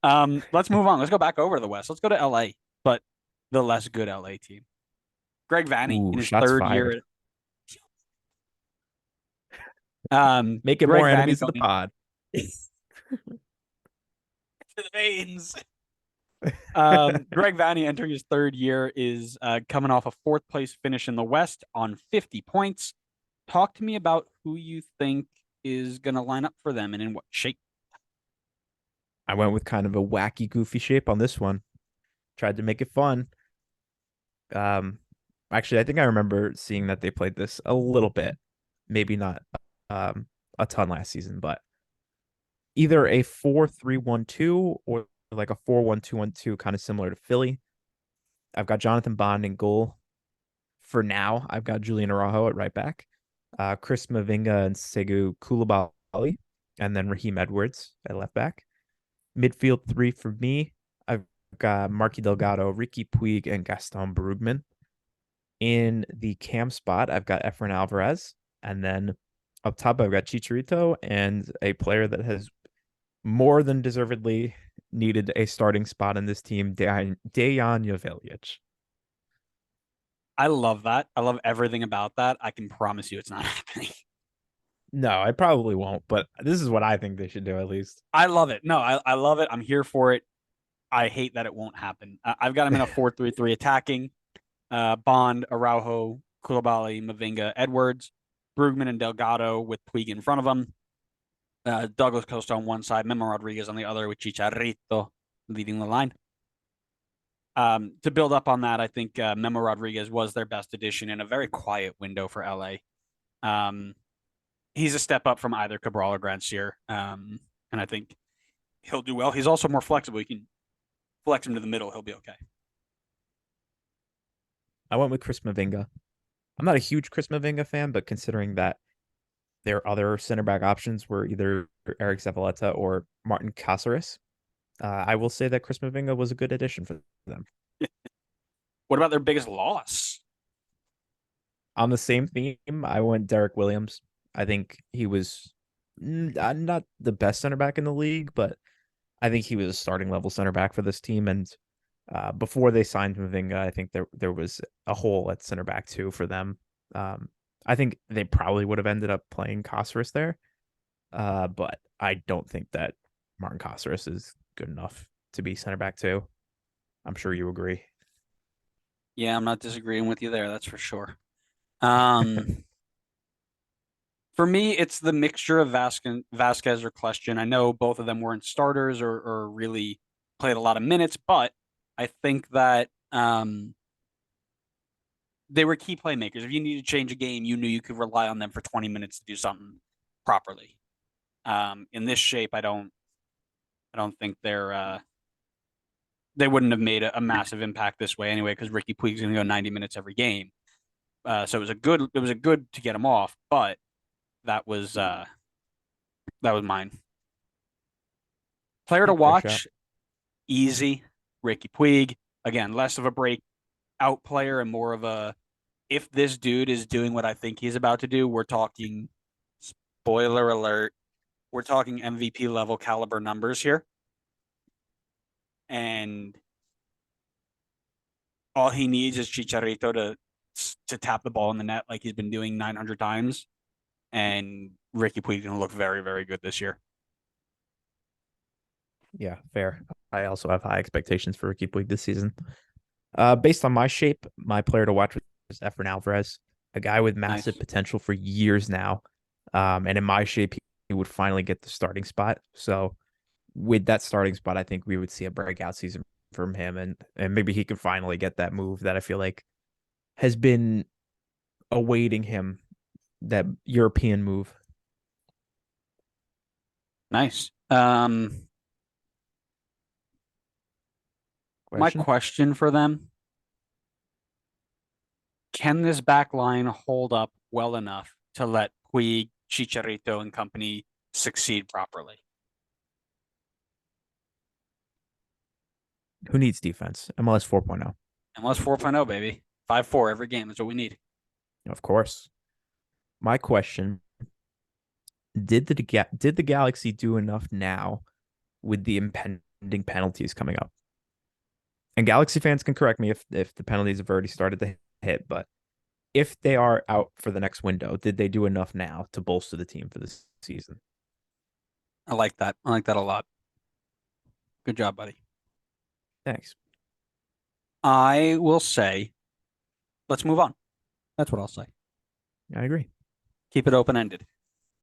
Let's move on. Let's go back over to the West. Let's go to LA, but the less good LA team. Greg Vanney Ooh, in his shots third fired. year. Make it Greg more Vanney enemies of the going pod. to the veins. Greg Vanney entering his third year is coming off a fourth place finish in the West on 50 points. Talk to me about who you think is going to line up for them and in what shape. I went with kind of a wacky, goofy shape on this one. Tried to make it fun. Um, Actually, I think I remember seeing that they played this a little bit, maybe not um a ton last season, but either a 4-3-1-2 or like a 4-1-2-1-2, kind of similar to Philly. I've got Jonathan Bond in goal. For now, I've got Julian Araujo at right back, Chris Mavinga and Segu Koulibaly, and then Raheem Edwards at left back. Midfield three for me, I've got Marky Delgado, Ricky Puig, and Gaston Brugman. In the cam spot, I've got Efren Alvarez. And then up top, I've got Chicharito and a player that has more than deservedly needed a starting spot in this team, Dejan Jovelic. I love that. I love everything about that. I can promise you it's not happening. No, I probably won't, but this is what I think they should do at least. I love it. No, I love it. I'm here for it. I hate that it won't happen. I've got him in a 4-3-3 attacking. Bond, Araujo, Koulibaly, Mavinga, Edwards, Brugman, and Delgado with Puig in front of them. Douglas Costa on one side, Memo Rodriguez on the other, with Chicharito leading the line. To build up on that, I think Memo Rodriguez was their best addition in a very quiet window for LA. Um, he's a step up from either Cabral or Grandsir, and I think he'll do well. He's also more flexible. You can flex him to the middle; he'll be okay. I went with Chris Mavinga. I'm not a huge Chris Mavinga fan, but considering that their other center back options were either Eric Zavaleta or Martin Caceres, I will say that Chris Mavinga was a good addition for them. What about their biggest loss? On the same theme, I went Derek Williams. I think he was not the best center back in the league, but I think he was a starting level center back for this team. And before they signed Mavinga, I think there was a hole at center back too for them. Um, I think they probably would have ended up playing Caceres there, but I don't think that Martin Caceres is good enough to be center back too. I'm sure you agree. Yeah, I'm not disagreeing with you there. That's for sure. Um, for me, it's the mixture of Vasquez or Kljestan. I know both of them weren't starters or really played a lot of minutes, but I think that they were key playmakers. If you need to change a game, you knew you could rely on them for 20 minutes to do something properly. In this shape, I don't think they wouldn't have made a massive impact this way anyway because Ricky Puig's going to go 90 minutes every game. So it was a good to get him off, but that was uh, that was mine. Player to Yeah, fair shot. watch, easy. Ricky Puig, again, less of a breakout player and more of a, if this dude is doing what I think he's about to do, we're talking, spoiler alert, we're talking MVP level caliber numbers here. And all he needs is Chicharito to tap the ball in the net like he's been doing 900 times. And Ricky Puig's going to look very, very good this year. Yeah, fair. I also have high expectations for Ricky Puig this season. Based on my shape, my player to watch is Efren Alvarez, a guy with massive Nice. potential for years now. And in my shape, he would finally get the starting spot. So with that starting spot, I think we would see a breakout season from him, and maybe he could finally get that move that I feel like has been awaiting him, that European move. Nice. My Question? question for them, can this back line hold up well enough to let Puig, Chicharito, and company succeed properly? Who needs defense? MLS 4.0. MLS 4.0, baby. 5-4 every game. That's what we need. Of course. My question, did the Galaxy do enough now with the impending penalties coming up. And Galaxy fans can correct me if the penalties have already started to hit, but if they are out for the next window, did they do enough now to bolster the team for this season? I like that. I like that a lot. Good job, buddy. Thanks. I will say, let's move on. That's what I'll say. I agree. Keep it open ended.